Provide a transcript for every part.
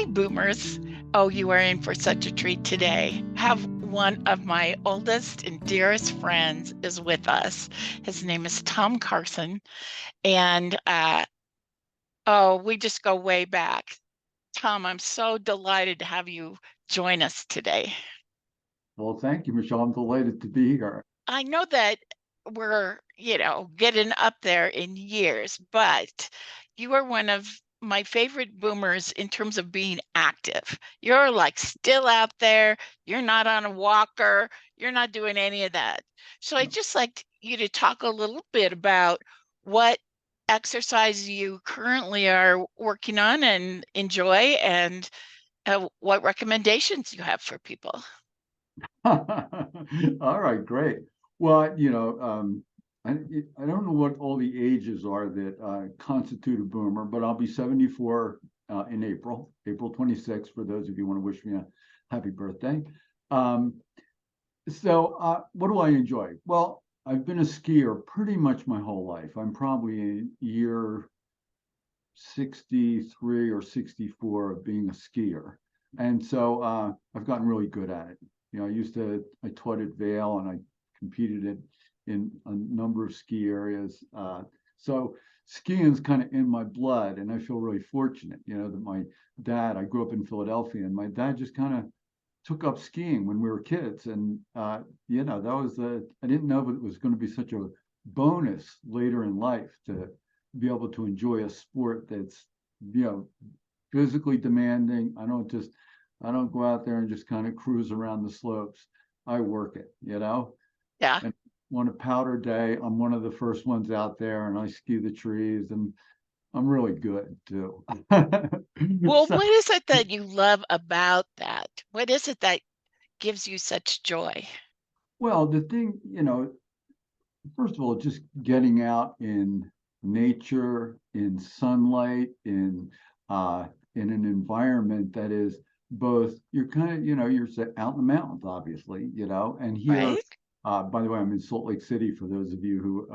Hi, boomers. Oh, you are in for such a treat today. Have one of my oldest and dearest friends is with us. His name is Tom Carson, and we just go way back. Tom, I'm so delighted to have you join us today. Well, thank you, Michelle. I'm delighted to be here. I know that we're, getting up there in years, but you are one of my favorite boomers in terms of being active. You're like still out there. You're not on a walker. You're not doing any of that. So I'd just like you to talk a little bit about what exercise you currently are working on and enjoy, and what recommendations you have for people. All right, great. Well, I don't know what all the ages are that constitute a boomer, but I'll be 74 in April 26th, for those of you who want to wish me a happy birthday. Um, what do I enjoy? Well, I've been a skier pretty much my whole life. I'm probably in year 63 or 64 of being a skier. And so I've gotten really good at it. I taught at Vail and I competed in a number of ski areas. So skiing's kind of in my blood, and I feel really fortunate, that my dad, I grew up in Philadelphia, and my dad just kind of took up skiing when we were kids. And, I didn't know it was going to be such a bonus later in life to be able to enjoy a sport that's, you know, physically demanding. I don't go out there and just kind of cruise around the slopes. I work it. Yeah. And on a powder day, I'm one of the first ones out there and I ski the trees and I'm really good too. Well, So, what is it that you love about that? What is it that gives you such joy? well, the thing, first of all, just getting out in nature, in sunlight, uh, in an environment that is both you're kind of you're out in the mountains, obviously, and here. Right? By the way, I'm in Salt Lake City. For those of you who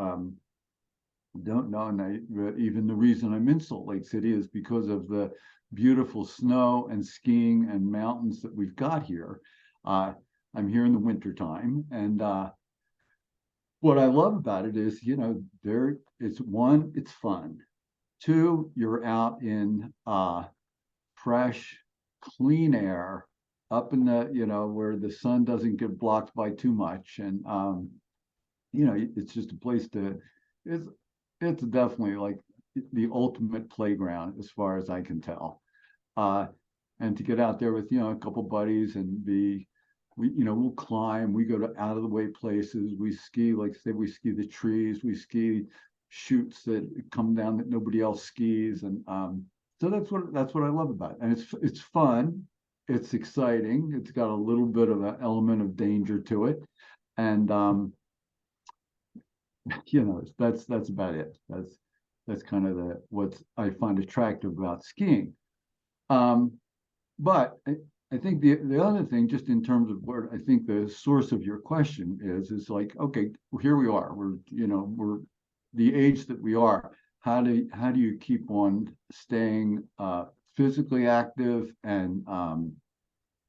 don't know, but even the reason I'm in Salt Lake City is because of the beautiful snow and skiing and mountains that we've got here. Uh, I'm here in the wintertime, and what I love about it is, it's fun. Two, you're out in fresh, clean air up in where the sun doesn't get blocked by too much. And, it's just a place it's, it's definitely like the ultimate playground as far as I can tell. Uh, and to get out there with, a couple buddies and we'll climb, we go to out of the way places, we ski, like say, we ski the trees, we ski chutes that come down that nobody else skis. And so that's what I love about it. And it's fun, it's exciting, it's got a little bit of an element of danger to it. And that's about it. That's kind of what I find attractive about skiing. Um, but I think the other thing, just in terms of where I think the source of your question is like, okay, well, here we are. We're the age that we are. How do you keep on staying physically active and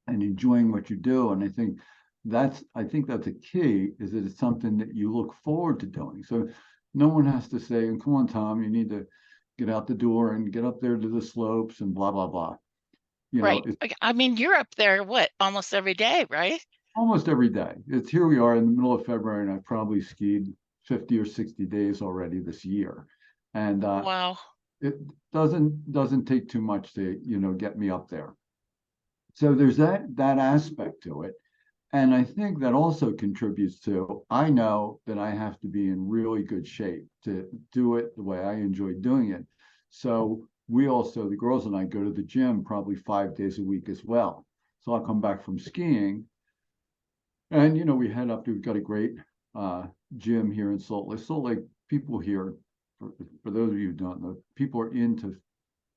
enjoying what you do? And I think that's a key, is that it's something that you look forward to doing. So no one has to say, come on, Tom, you need to get out the door and get up there to the slopes and blah, blah, blah. Right. It's I mean, you're up there, what, almost every day, right? almost every day. It's here we are in the middle of February, and I've probably skied 50 or 60 days already this year. And Wow. it doesn't take too much to, get me up there. So there's that aspect to it. And I think that also contributes to, I know that I have to be in really good shape to do it the way I enjoy doing it. So the girls and I go to the gym probably 5 days a week as well. So I'll come back from skiing and, we've got a great uh, gym here in Salt Lake. Salt Lake people here, for those of you who don't know, people are into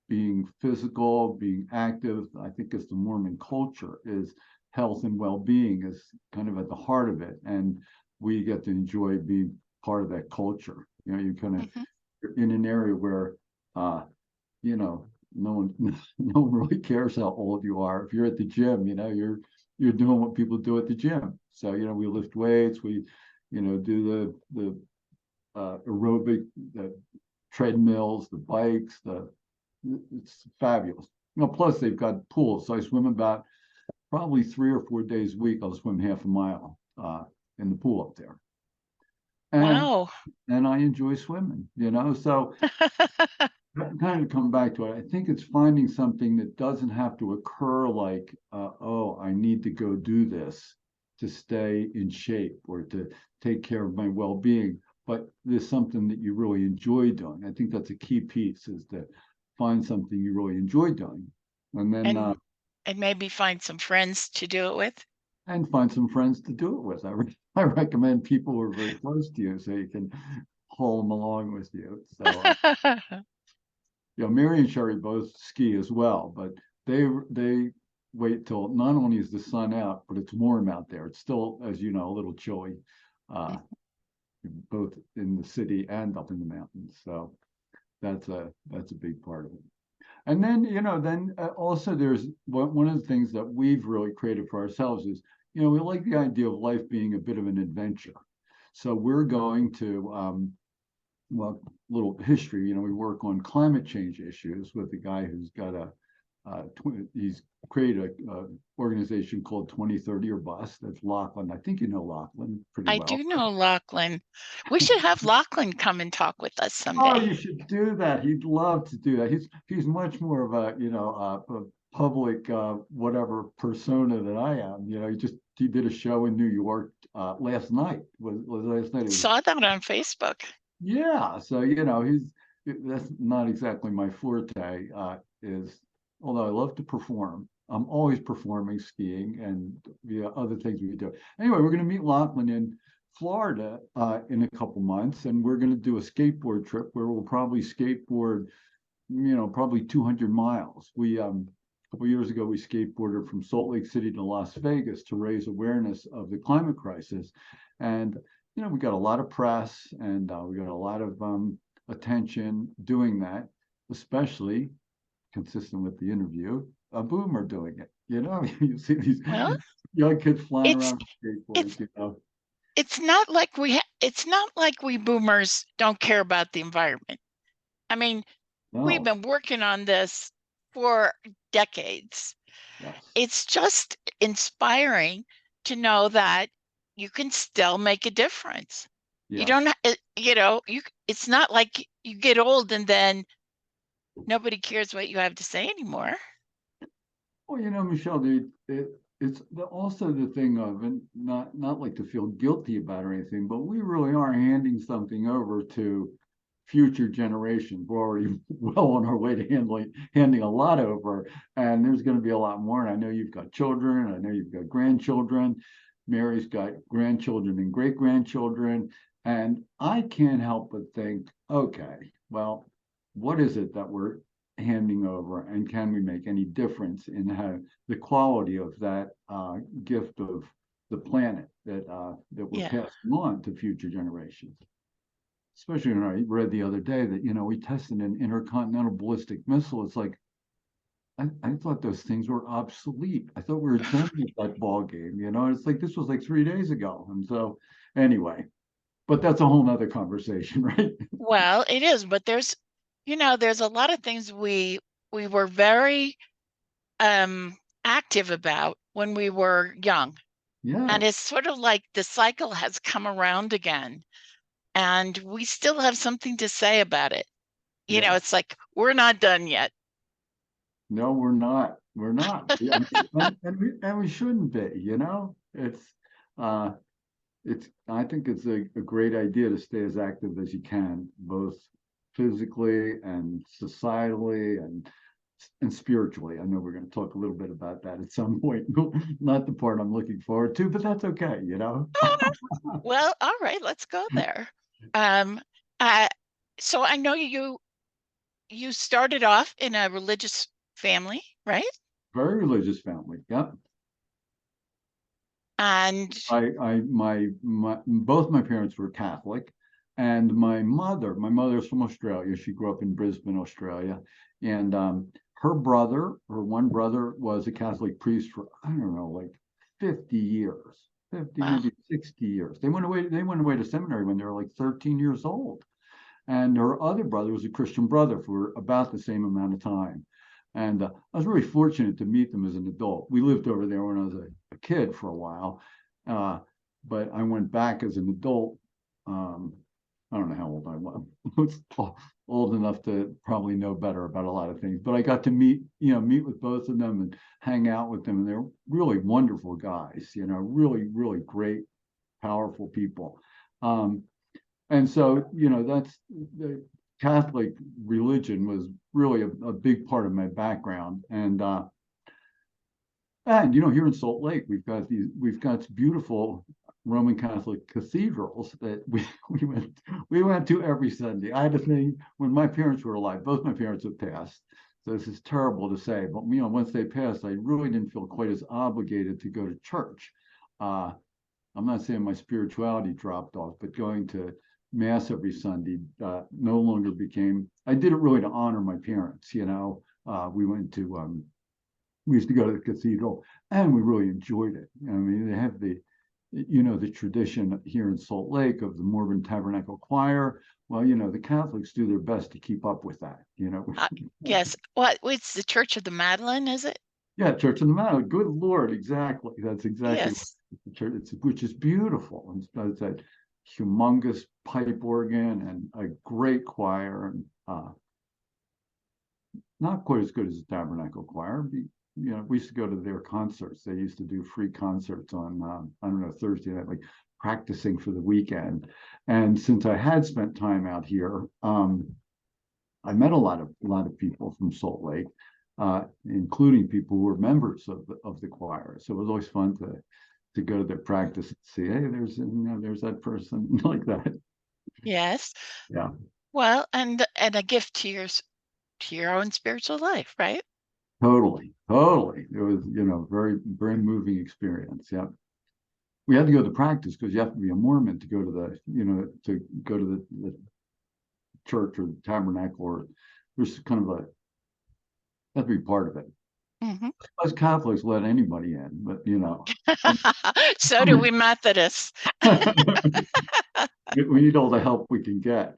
being physical, being active. I think it's the Mormon culture is health and well-being is kind of at the heart of it. And we get to enjoy being part of that culture. You kind of Hmm. you're in an area where, uh, you know, no one no one really cares how old you are. If you're at the gym, you're doing what people do at the gym. So, we lift weights, we, do the aerobic, the treadmills, the bikes, it's fabulous. Plus they've got pools. So I swim about probably 3 or 4 days a week. I'll swim half a mile in the pool up there. And Wow. and I enjoy swimming, So kind of come back to it. I think it's finding something that doesn't have to occur like, oh, I need to go do this to stay in shape or to take care of my well-being. But there's something that you really enjoy doing. I think that's a key piece, is to find something you really enjoy doing, and then And maybe find some friends to do it with. and find some friends to do it with. I recommend people who are very close to you so you can haul them along with you. So Mary and Sheri both ski as well, but they wait till not only is the sun out, but it's warm out there. It's still, as you know, a little chilly, uh, both in the city and up in the mountains. So that's a big part of it. And then, also there's one of the things that we've really created for ourselves is, we like the idea of life being a bit of an adventure. So we're going to, well, little history, we work on climate change issues with a guy who's got he's created a organization called 2030 or Bust. That's Lachlan. I think you know Lachlan pretty I well. do know Lachlan. We should have Lachlan come and talk with us Oh, someday. you should do that. He'd love to do that. He's much more of a public whatever persona than I am. He did a show in New York last night. Was last night? It was, Saw that on Facebook. yeah. So that's not exactly my forte. Is Although I love to perform. I'm always performing, skiing, and other things we do. Anyway, we're going to meet Lachlan in Florida in a couple months, and we're going to do a skateboard trip where we'll probably skateboard, probably 200 miles. A couple years ago, we skateboarded from Salt Lake City to Las Vegas to raise awareness of the climate crisis, and we got a lot of press, and we got a lot of attention doing that, especially consistent with the interview, a boomer doing it. You see these Well, young kids flying it's around with it's skateboards. it's not like we boomers don't care about the environment. I mean, we've No, been working on this for decades. yes, It's just inspiring to know that you can still make a difference. You yes. don't, it's not like you get old and then nobody cares what you have to say anymore. Well, Michelle, it's also the thing of, and not like to feel guilty about or anything, but we really are handing something over to future generations. We're already well on our way to handing a lot over, and there's going to be a lot more. And I know you've got children. I know you've got grandchildren. Mary's got grandchildren and great grandchildren, and I can't help but think, okay, well, what is it that we're handing over, and can we make any difference in how the quality of that gift of the planet that we're Yeah. passing on to future generations? Especially when I read the other day that we tested an intercontinental ballistic missile. It's like I thought those things were obsolete. I thought we were done with that ball game. It's like this was like 3 days ago, and so anyway. But that's a whole nother conversation, right? Well, it is, but there's a lot of things we were very active about when we were young. And it's Yes. sort of like the cycle has come around again, and we still have something to say about it. Yeah. It's like we're not done yet. No, we're not. We're not. Yeah, and we shouldn't be, uh I think it's a great idea to stay as active as you can, both physically and societally and spiritually. I know we're going to talk a little bit about that at some point. Not the part I'm looking forward to, but that's okay. Well, all right, let's go there. Um, uh, so I know you started off in a religious family, right? Very religious family. Yep. And My both my parents were Catholic, and my mother's from Australia. She grew up in Brisbane, Australia, and her one brother was a Catholic priest for, I don't know, like 50 years, 50, Wow. maybe 60 years. They went away to seminary when they were like 13 years old. And her other brother was a Christian brother for about the same amount of time. And I was really fortunate to meet them as an adult. We lived over there when I was a kid for a while, uh, but I went back as an adult. Um, I don't know how old I was. I was old enough to probably know better about a lot of things, but I got to meet with both of them and hang out with them. And they're really wonderful guys, really, really great, powerful people. Um, and so, that's the Catholic religion was really a big part of my background. And here in Salt Lake, we've got beautiful Roman Catholic cathedrals that we went to every Sunday. I had a thing when my parents were alive. Both my parents have passed, so this is terrible to say, but once they passed, I really didn't feel quite as obligated to go to church. Uh, I'm not saying my spirituality dropped off, but going to mass every Sunday no longer became. I did it really to honor my parents. We used to go to the cathedral, and we really enjoyed it. I mean, they have the tradition here in Salt Lake of the Mormon Tabernacle Choir. Well, the Catholics do their best to keep up with that. Yes. What? It's the Church of the Madeleine, is it? Yeah, Church of the Mount. Good Lord, exactly. That's exactly what Yes. the church. Which is beautiful. It's that humongous pipe organ and a great choir, and not quite as good as the Tabernacle Choir. We used to go to their concerts. They used to do free concerts on I don't know, Thursday night, like practicing for the weekend. And since I had spent time out here, I met a lot of people from Salt Lake, including people who were members of the choir. So it was always fun to go to their practice and see, hey, there's that person like that. Yes. Yeah, Well, and a gift to your own spiritual life, right? totally, totally. It was, very, very moving experience. Yeah. We had to go to practice because you have to be a Mormon to go to the church or the tabernacle, or there's kind of have to be part of it. Hmm. Us Catholics let anybody in, but So do we Methodists. we need all the help we can get.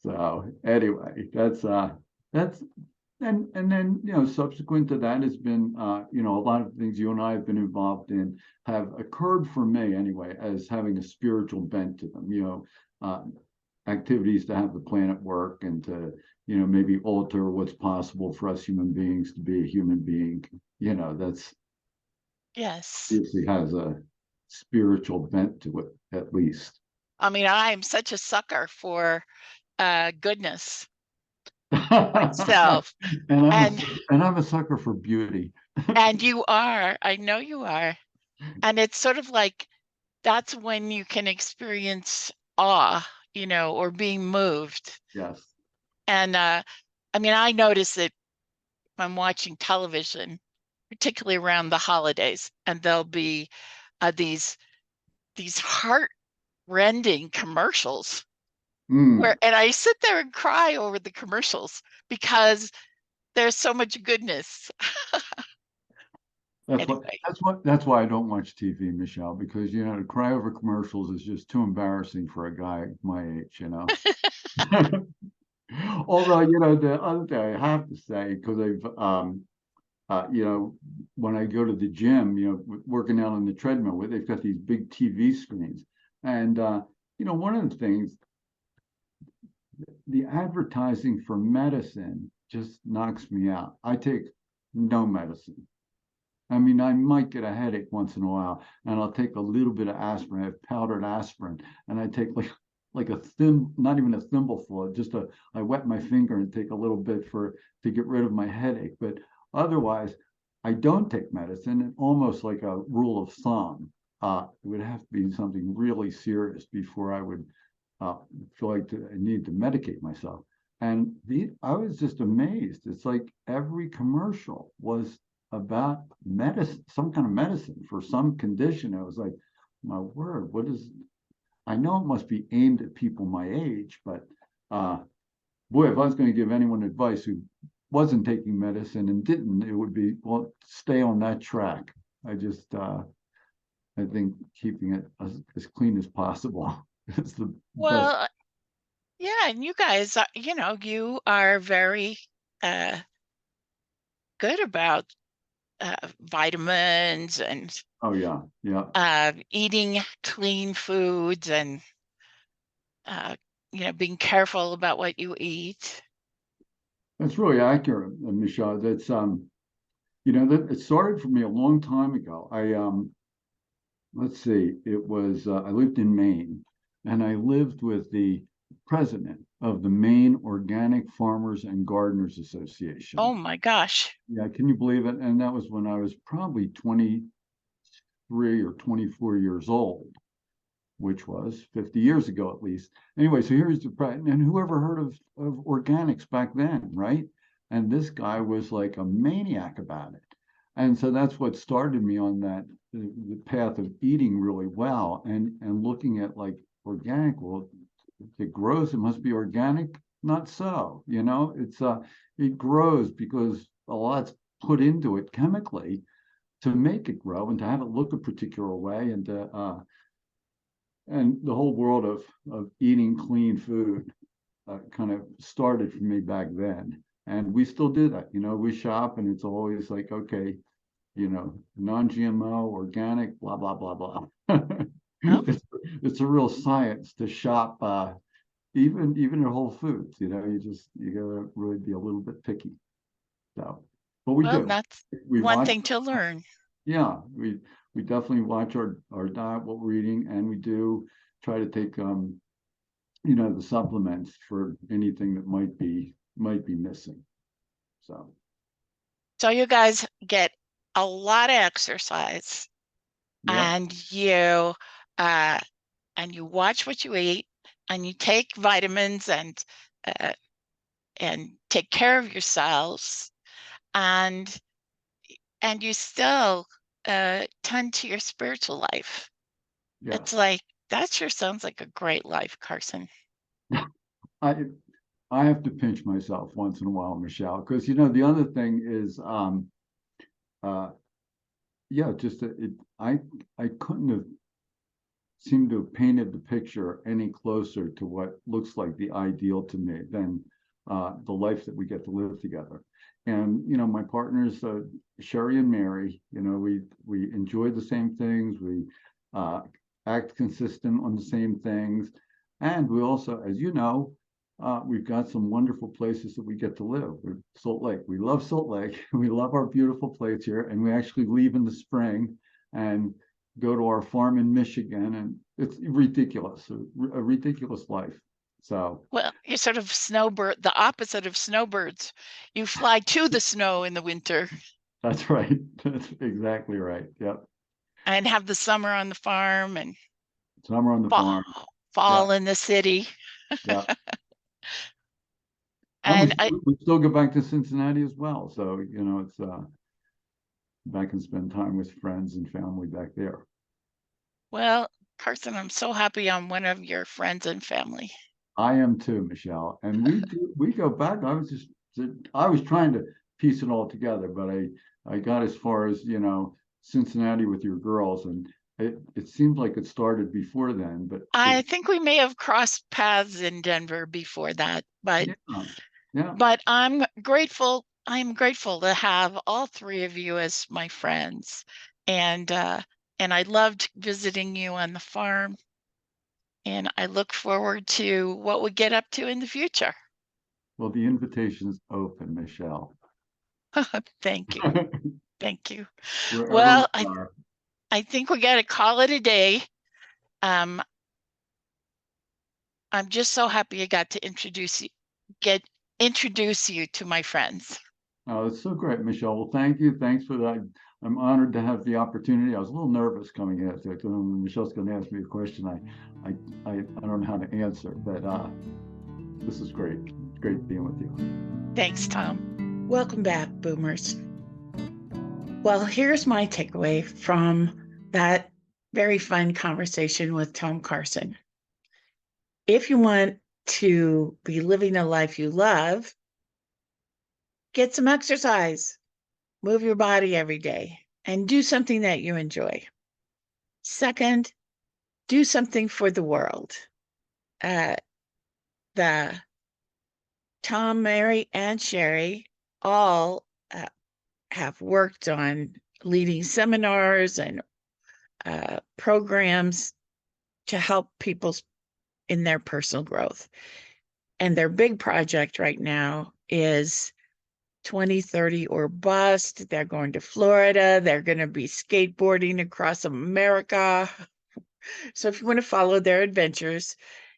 So anyway, that's and then subsequent to that has been a lot of things you and I have been involved in have occurred for me anyway as having a spiritual bent to them. Uh, Activities to have the planet work and to maybe alter what's possible for us human beings to be a human being. That's Yes. obviously has a spiritual bent to it at least. I mean, I'm such a sucker for goodness and myself. I'm a And and I'm a sucker for beauty. and you are, I know you are. And it's sort of like that's when you can experience awe, or being moved. Yes. And I mean, I notice it when I'm watching television, particularly around the holidays, and there'll be these heart-rending commercials Mm. and I sit there and cry over the commercials because there's so much goodness. That's what Anyway. that's why I don't watch TV, Michelle, because to cry over commercials is just too embarrassing for a guy my age. Although, the other thing I have to say, because I've when I go to the gym, working out on the treadmill, where they've got these big TV screens. And one of the things, the advertising for medicine just knocks me out. I take no medicine. I mean, I might get a headache once in a while, and I'll take a little bit of aspirin. I have powdered aspirin, and I take like not even a thimbleful. I wet my finger and take a little bit to get rid of my headache. But otherwise, I don't take medicine. And almost like a rule of thumb, it would have to be something really serious before I would feel like I need to medicate myself. And I was just amazed. It's like every commercial was about medicine, some kind of medicine for some condition. I was like, my word, what is? I know it must be aimed at people my age, but boy, if I was going to give anyone advice who wasn't taking medicine and didn't, it would be, well, stay on that track. I just, I think keeping it as clean as possible is the best. Well, yeah, and you guys, you are very uh, good about vitamins and Oh yeah, yeah. eating clean foods and uh, being careful about what you eat. That's really accurate, Michelle. That's that it started for me a long time ago. Let's see, it was I lived in Maine, and I lived with the president of the Maine Organic Farmers and Gardeners Oh Association. my gosh. Yeah, can you believe it? And that was when I was probably 23 or 24 years old, which was 50 years ago at least. Anyway, so here's the and whoever heard of organics back then, right? And this guy was like a maniac about it. And so that's what started me on that the path of eating really well and looking at like organic. Well, if it grows, it must be organic. Not so, it grows because a lot's put into it chemically to make it grow and to have it look a particular way and the whole world of eating clean food kind of started for me back then. And we still do that. We shop and it's always like, okay, non-GMO, organic, blah, blah, blah, blah. Oh, it's a real science to shop even at Whole Foods, you gotta really be a little bit picky. So, but we well, do. that's We one watch thing to learn. yeah, we definitely watch our diet, what we're eating, and we do try to take the supplements for anything that might be missing. So So you guys get a lot of exercise yep, and uh you watch what you eat and you take vitamins uh and take care of yourselves and you still tend to your spiritual life. It's yes. like that sure sounds like a great life, Carson. I I have to pinch myself once in a while, Michelle, because the other thing is uh yeah, just it I couldn't have seem to have painted the picture any closer to what looks like the ideal to me than the life that we get to live together. And my partners, Sheri and Mary, we enjoy the same things. We uh, act consistent on the same things, and we also, as you know, we've got some wonderful places that we get to live. Salt Lake. We love Salt Lake. We love our beautiful place here, and we actually leave in the spring and go to our farm in Michigan, and it's ridiculous, a ridiculous life. So Well, you're sort of snowbird, the opposite of snowbirds. You fly to the snow in the winter that's right. That's exactly right. Yep. and have the summer on the farm and Summer on the fall, farm. Yeah. fall in the city. Yeah. And And we still go back to Cincinnati as well. So, it's back and spend time with friends and family back there. well, Carson, I'm so happy I'm one of your friends and family. I am too, Michelle. And we go back. I was trying to piece it all together, but I got as far as, Cincinnati with your girls, and it seemed like it started before then, but I think we may have crossed paths in Denver before that, but yeah, yeah. I'm grateful to have all three of you as my friends. And I loved visiting you on the farm. And I look forward to what we get up to in the future. Well, the invitation's open, Michelle. Thank you. Thank you. Wherever we Well, are. I think we got to call it a day. Um, I'm just so happy I got to introduce you to my friends. Oh, it's so great, Michelle. Well, thank you. Thanks for that. I'm honored to have the opportunity. I was a little nervous coming in. So Michelle's going to ask me a question I don't know how to answer, but this is great. It's great being with you. Thanks, Tom. Welcome back, boomers. Well, here's my takeaway from that very fun conversation with Tom Carson. If you want to be living a life you love, get some exercise, move your body every day, and do something that you enjoy. Second, do something for the world. The Tom, Mary, and Sheri all have worked on leading seminars and programs to help people in their personal growth. And their big project right now is 2030 or bust. They're going to Florida. They're going to be skateboarding across America. So if you want to follow their adventures,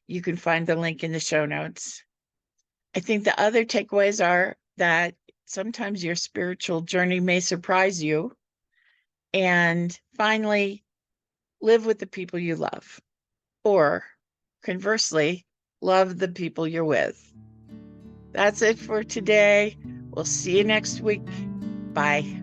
you can find the link in the show notes. I think the other takeaways are that sometimes your spiritual journey may surprise you. And finally, live with the people you love. Or conversely, love the people you're with. That's it for today. We'll see you next week. Bye.